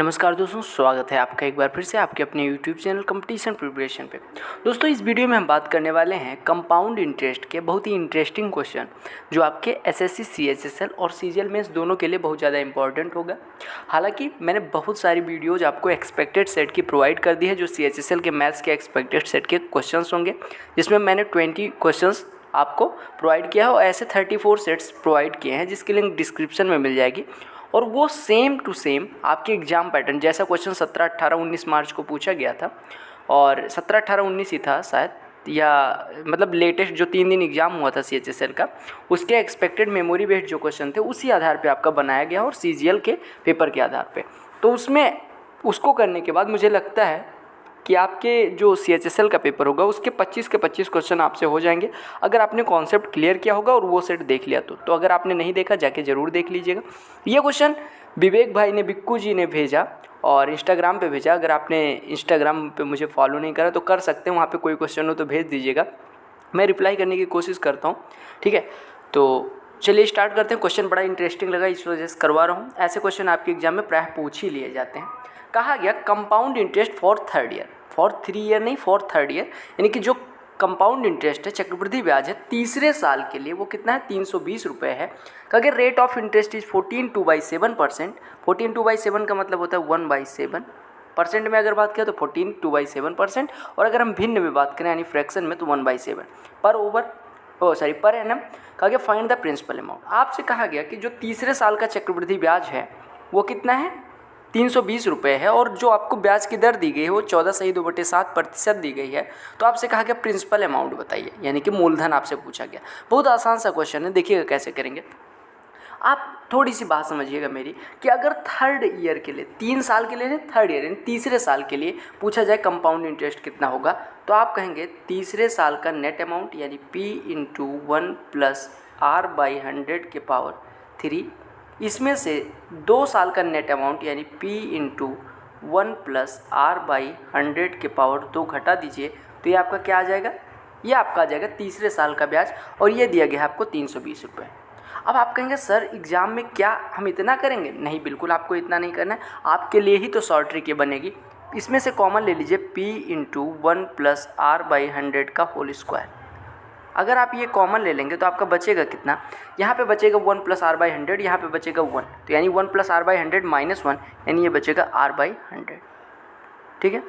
नमस्कार दोस्तों, स्वागत है आपका एक बार फिर से आपके अपने YouTube चैनल कंपटीशन प्रिपरेशन पे। दोस्तों, इस वीडियो में हम बात करने वाले हैं कंपाउंड इंटरेस्ट के बहुत ही इंटरेस्टिंग क्वेश्चन जो आपके एसएससी, सीएचएसएल और सीजीएल मेंस दोनों के लिए बहुत ज़्यादा इंपॉर्टेंट होगा। हालांकि मैंने बहुत सारी वीडियोज़ आपको एक्सपेक्टेड सेट की प्रोवाइड कर दी है जो सीएचएसएल के मैथ्स के एक्सपेक्टेड सेट के क्वेश्चन होंगे, जिसमें मैंने 20 क्वेश्चन आपको प्रोवाइड किया है और ऐसे 34 सेट्स प्रोवाइड किए हैं जिसकी लिंक डिस्क्रिप्शन में मिल जाएगी। और वो सेम टू सेम आपके एग्ज़ाम पैटर्न जैसा क्वेश्चन 17, 18, 19 मार्च को पूछा गया था और 17, 18, 19 ही था शायद, या मतलब लेटेस्ट जो 3 दिन एग्ज़ाम हुआ था सीएचएसएल का, उसके एक्सपेक्टेड मेमोरी बेस्ड जो क्वेश्चन थे उसी आधार पे आपका बनाया गया और सीजीएल के पेपर के आधार पे। तो उसमें उसको करने के बाद मुझे लगता है कि आपके जो सीएचएसएल का पेपर होगा उसके 25 के 25 क्वेश्चन आपसे हो जाएंगे अगर आपने कॉन्सेप्ट क्लियर किया होगा और वो सेट देख लिया तो अगर आपने नहीं देखा जाके ज़रूर देख लीजिएगा। ये क्वेश्चन विवेक भाई ने, बिक्कू जी ने भेजा और इंस्टाग्राम पे भेजा। अगर आपने इंस्टाग्राम पे मुझे फॉलो नहीं करा तो कर सकते हैं, वहाँ पे कोई क्वेश्चन हो तो भेज दीजिएगा, मैं रिप्लाई करने की कोशिश करता हूँ। ठीक है, तो चलिए स्टार्ट करते हैं। क्वेश्चन बड़ा इंटरेस्टिंग लगा इस वजह से करवा रहा हूँ। ऐसे क्वेश्चन आपके एग्जाम में प्रायः पूछ ही लिए जाते हैं। कहा गया compound interest for 3rd year, for 3 year नहीं, फॉर 3rd ईयर, यानी कि जो कंपाउंड इंटरेस्ट है, चक्रवृद्धि ब्याज है, तीसरे साल के लिए वो कितना है, 320 रुपये है। कहा रेट ऑफ इंटरेस्ट इज 14/7%। 14/7 का मतलब होता है 1/7। परसेंट में अगर बात करें तो 14/7%, और अगर हम भिन्न में बात करें यानी फ्रैक्शन में तो 1/7 पर एनम। कहा गया फाइंड द प्रिंसिपल अमाउंट। आपसे कहा गया कि जो तीसरे साल का चक्रवृद्धि ब्याज है वो कितना है, 320 रुपये है, और जो आपको ब्याज की दर दी गई है वो 14.2/7% दी गई है। तो आपसे कहा गया प्रिंसिपल अमाउंट बताइए, यानी कि मूलधन आपसे पूछा गया। बहुत आसान सा क्वेश्चन है, देखिएगा कैसे करेंगे। आप थोड़ी सी बात समझिएगा मेरी कि अगर 3rd ईयर के लिए, 3 साल के लिए नहीं, 3rd ईयर यानी तीसरे साल के लिए पूछा जाए कंपाउंड इंटरेस्ट कितना होगा, तो आप कहेंगे तीसरे साल का नेट अमाउंट यानी P × 1 + R/100 के पावर 3, इसमें से 2 साल का नेट अमाउंट यानी P × 1 + R/100 के पावर 2 घटा दीजिए, तो ये आपका क्या आ जाएगा, ये आपका आ जाएगा तीसरे साल का ब्याज, और ये दिया गया है आपको 320 रुपये। अब आप कहेंगे सर एग्ज़ाम में क्या हम इतना करेंगे? नहीं, बिल्कुल आपको इतना नहीं करना है, आपके लिए ही तो शॉर्ट ट्रिक ये बनेगी। इसमें से कॉमन ले लीजिए P × 1 + R/100 का होल स्क्वायर। अगर आप ये कॉमन ले लेंगे तो आपका बचेगा कितना, यहाँ पे बचेगा 1 + R/100, यहाँ पे बचेगा 1, तो यानी 1 + R/100 - 1, यानी ये बचेगा R/100। ठीक है,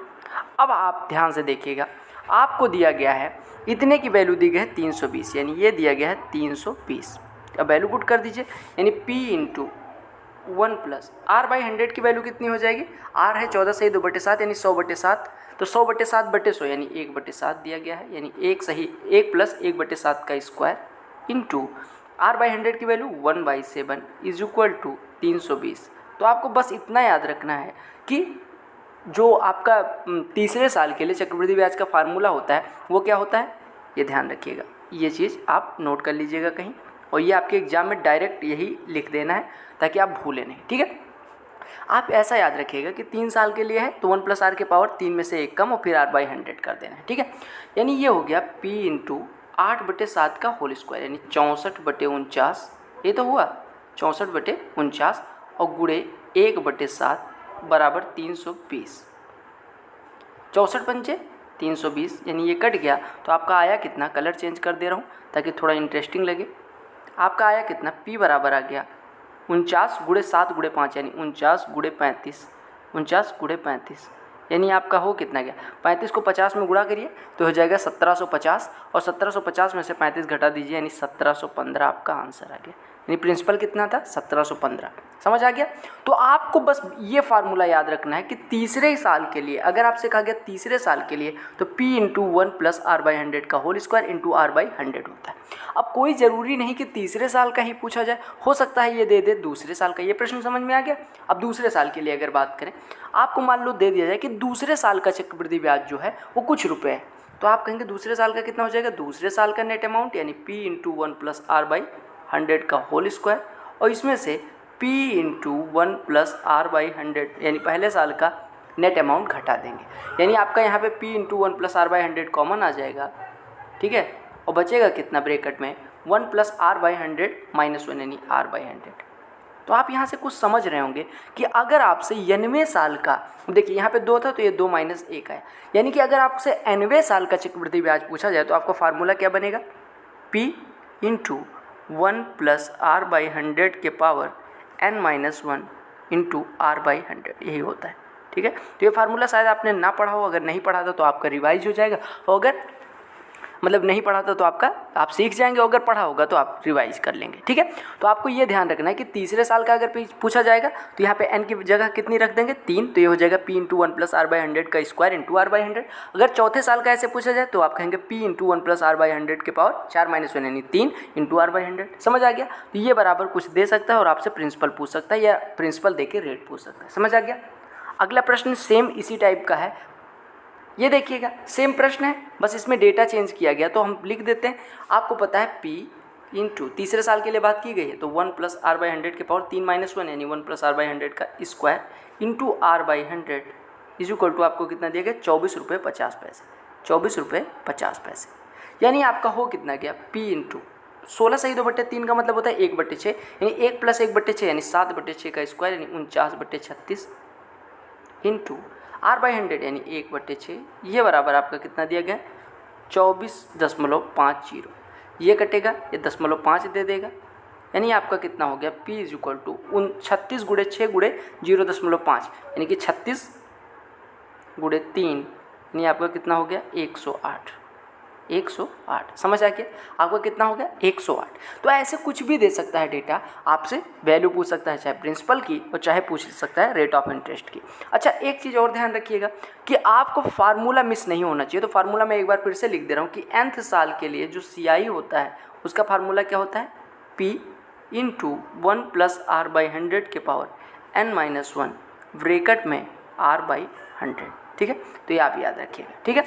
अब आप ध्यान से देखिएगा, आपको दिया गया है इतने की वैल्यू दी गई है 320, यानी ये दिया गया है 320। अब वैल्यू पुट कर दीजिए, यानी P × 1 + R/100 की वैल्यू कितनी हो जाएगी, R है 14/2/7 यानी 100/7, तो 100/7/100 यानी 1/7 दिया गया है, यानी 1 + 1/7 का स्क्वायर इंटू R/100 की वैल्यू 1/7 = 320। तो आपको बस इतना याद रखना है कि जो आपका तीसरे साल के लिए चक्रवृद्धि ब्याज का फार्मूला होता है वो क्या होता है, ये ध्यान रखिएगा, ये चीज़ आप नोट कर लीजिएगा कहीं, और ये आपके एग्जाम में डायरेक्ट यही लिख देना है ताकि आप भूलें नहीं। ठीक है, आप ऐसा याद रखिएगा कि 3 साल के लिए है तो 1 + R के पावर 3 में से 1 कम और फिर R/100 कर देना है। ठीक है, यानी ये हो गया P × 8/7 का होल स्क्वायर, यानी 64/49, ये तो हुआ 64/49, और गुणे 1/7 बराबर 320। 64 पंचे 320, यानी ये कट गया, तो आपका आया कितना, कलर चेंज कर दे रहा हूँ ताकि थोड़ा इंटरेस्टिंग लगे। आपका आया कितना, P बराबर आ गया 49 × 7 × 5, यानी 49 × 35, 49 × 35, यानी आपका हो कितना गया, 35 को 50 में गुणा करिए तो हो जाएगा 1750, और 1750 में से 35 घटा दीजिए यानी 1715 आपका आंसर आ गया। यानी प्रिंसिपल कितना था, 1715। समझ आ गया? तो आपको बस ये फार्मूला याद रखना है कि तीसरे साल के लिए अगर आपसे कहा गया तीसरे साल के लिए तो P × 1 + R/100 का होल स्क्वायर इंटू R/100 होता है। अब कोई ज़रूरी नहीं कि तीसरे साल का ही पूछा जाए, हो सकता है ये दे दे दूसरे साल का। ये प्रश्न समझ में आ गया? अब दूसरे साल के लिए अगर बात करें, आपको मान लो दे दिया जाए कि दूसरे साल का चक्रवृद्धि ब्याज जो है वो कुछ रुपए है, तो आप कहेंगे दूसरे साल का कितना हो जाएगा, दूसरे साल का नेट अमाउंट यानी P × 1 + R/100 का होल स्क्वायर, और इसमें से P × 1 + R/100 यानी पहले साल का नेट अमाउंट घटा देंगे, यानी आपका यहाँ पे P × 1 + R/100 कॉमन आ जाएगा। ठीक है, और बचेगा कितना ब्रैकेट में 1 + R/100 - 1 यानी R/100। तो आप यहाँ से कुछ समझ रहे होंगे कि अगर आपसे n वें साल का, देखिए यहाँ पे 2 था तो ये 2 - 1 आया, यानी कि अगर आपसे n वें साल का चक्रवृद्धि ब्याज पूछा जाए तो आपका फार्मूला क्या बनेगा, P × 1 + R/100 के पावर n-1 × R/100, यही होता है। ठीक है, तो ये फार्मूला शायद आपने ना पढ़ा हो, अगर नहीं पढ़ा था तो आपका रिवाइज हो जाएगा, और अगर मतलब नहीं पढ़ा था तो आपका आप सीख जाएंगे, अगर पढ़ा होगा तो आप रिवाइज कर लेंगे। ठीक है, तो आपको ये ध्यान रखना है कि तीसरे साल का अगर पूछा जाएगा तो यहाँ पे n की जगह कितनी रख देंगे, 3, तो ये हो जाएगा P × 1 + R/100 का स्क्वायर × R/100। अगर चौथे साल का ऐसे पूछा जाए तो आप कहेंगे P × 1 + R/100 के पावर 4 - 1 यानी 3 × R/100। समझ आ गया, तो ये बराबर कुछ दे सकता है और आपसे प्रिंसिपल पूछ सकता है या प्रिंसिपल दे के रेट पूछ सकता है। समझ आ गया। अगला प्रश्न सेम इसी टाइप का है, ये देखिएगा सेम प्रश्न है, बस इसमें डेटा चेंज किया गया, तो हम लिख देते हैं। आपको पता है P × तीसरे साल के लिए बात की गई है तो 1 + R/100 के पावर 3 - 1 यानी 1 + R/100 का स्क्वायर × R/100 = आपको कितना दिया गया, 24 रुपये 50 पैसे, 24 रुपये 50 पैसे। यानी आपका हो कितना गया, P × 16 सही 2/3 का मतलब होता है 1/6, यानी 1 + 1/6 यानी 7/6 का स्क्वायर यानी 49/36 × R/100 यानी 1/6, ये बराबर आपका कितना दिया गया, 24.50। ये कटेगा, ये 0.5 दे देगा, यानी आपका कितना हो गया, P = 36 × 6 × 0.5 यानी कि 36 × 3 यानी आपका कितना हो गया, 108। 108 समझ आ गया, आपका कितना हो गया, 108। तो ऐसे कुछ भी दे सकता है डेटा, आपसे वैल्यू पूछ सकता है, चाहे प्रिंसिपल की और चाहे पूछ सकता है रेट ऑफ इंटरेस्ट की। अच्छा, एक चीज़ और ध्यान रखिएगा कि आपको फार्मूला मिस नहीं होना चाहिए, तो फार्मूला मैं एक बार फिर से लिख दे रहा हूँ कि nth साल के लिए जो CI होता है उसका फार्मूला क्या होता है, P × 1 + R/100 के पावर n-1 ब्रैकेट में R/100। ठीक है, तो ये आप याद रखिएगा। ठीक है,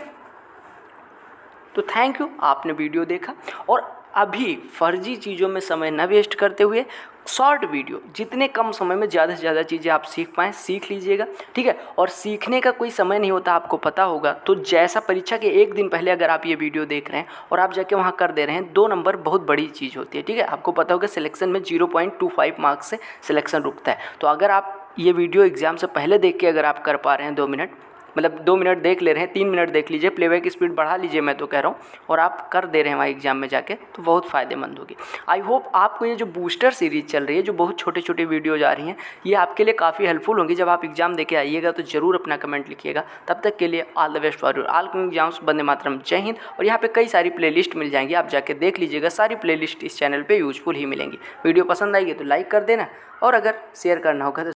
तो थैंक यू, आपने वीडियो देखा, और अभी फर्जी चीज़ों में समय न वेस्ट करते हुए शॉर्ट वीडियो, जितने कम समय में ज़्यादा से ज़्यादा चीज़ें आप सीख पाएँ सीख लीजिएगा। ठीक है, और सीखने का कोई समय नहीं होता, आपको पता होगा। तो जैसा परीक्षा के एक दिन पहले अगर आप ये वीडियो देख रहे हैं और आप जाके वहाँ कर दे रहे हैं, 2 नंबर बहुत बड़ी चीज़ होती है। ठीक है, आपको पता होगा सिलेक्शन में 0.25 मार्क्स से सिलेक्शन रुकता है। तो अगर आप ये वीडियो एग्ज़ाम से पहले देख के अगर आप कर पा रहे हैं 2 मिनट, मतलब 2 मिनट देख ले रहे हैं, 3 मिनट देख लीजिए, प्लेबैक स्पीड बढ़ा लीजिए, मैं तो कह रहा हूँ, और आप कर दे रहे हैं वहाँ एग्जाम में जाके, तो बहुत फ़ायदेमंद होगी। आई होप आपको ये जो बूस्टर सीरीज़ चल रही है, जो बहुत छोटे छोटे वीडियोज आ रही हैं, ये आपके लिए काफ़ी हेल्पफुल होंगी। जब आप एग्जाम देके आइएगा तो ज़रूर अपना कमेंट लिखिएगा। तब तक के लिए all the best for your all coming exams. वंदे मातरम, जय हिंद। और यहाँ पे कई सारी प्लेलिस्ट मिल जाएंगी, आप जाके देख लीजिएगा, सारी प्लेलिस्ट इस चैनल पर यूजफुल ही मिलेंगी। वीडियो पसंद आएगी तो लाइक कर देना, और अगर शेयर करना होगा तो